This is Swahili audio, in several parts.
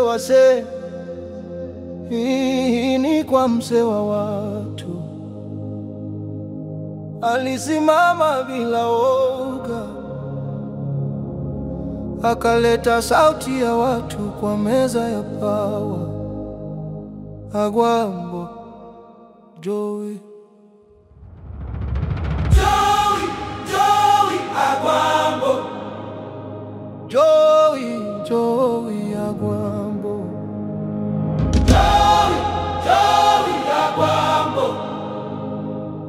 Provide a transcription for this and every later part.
Wase, hii ni kwa mzee wa watu, alisimama bila woga, akaleta sauti ya watu kwa meza ya pawa. Agwambo Joey, Agwambo Joey, Agwambo Agwambo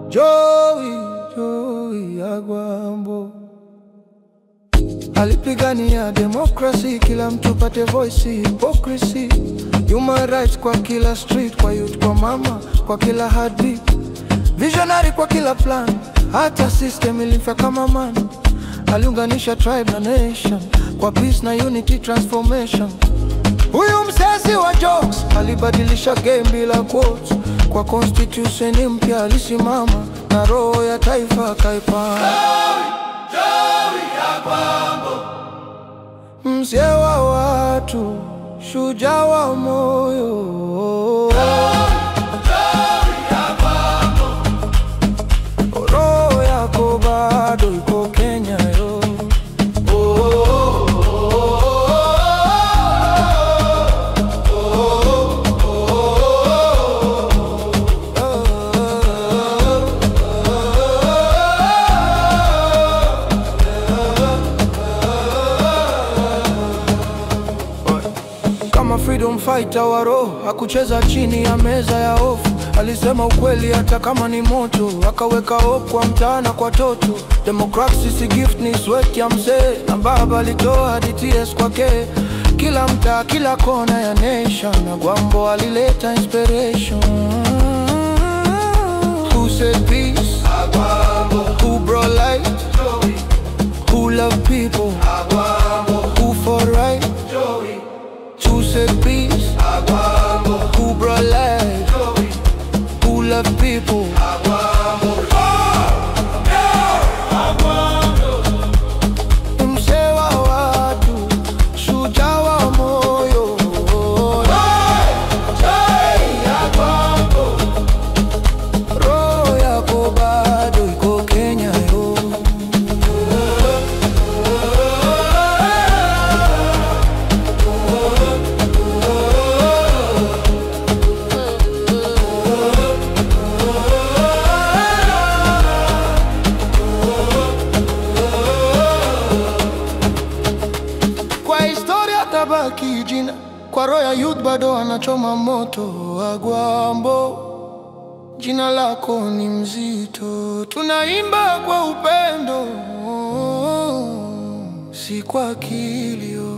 Joey, Agwambo. Alipigania demokrasi, kila mtu pate voice, hypocrisy, human rights kwa kila street, kwa youth, kwa mama, kwa kila heartbeat, visionary kwa kila plan, hata system ilimfa kama man. Aliunganisha tribe na nation kwa peace na unity transformation. Huyu msezi wa jokes alibadilisha game bila quotes, kwa constitution mpya alisimama na roho ya taifa kaipaa. Joey Agwambo, mzee wa watu, shujaa wa moyo. Joey Agwambo, roho yako bado iko Kenya yo. Kama freedom fighter wa roho, hakucheza chini ya meza ya hofu. Alisema ukweli hata kama ni moto, akaweka hope kwa mtaana kwa toto. Democracy si gift, ni sweat ya mzee, na baba alitoa DTS kwake. Kila mtaa, kila kona ya nation, Agwambo alileta inspiration. Who said peace? Agwambo. Who brought light? Joey. Who loved people? Agwambo. Who fought right? Joey. Who said peace? Agwambo. Who brought life? Joey. Who loved people? Agwambo. Agwambo. Mzee wa watu, shujaa wa moyo. Agwambo, roho yako bado iko Kenya yo. Kwa historia tabaki jina, kwa roho ya youth bado anachoma moto. Agwambo, jina lako ni mzito, tunaimba kwa upendo, si kwa kilio.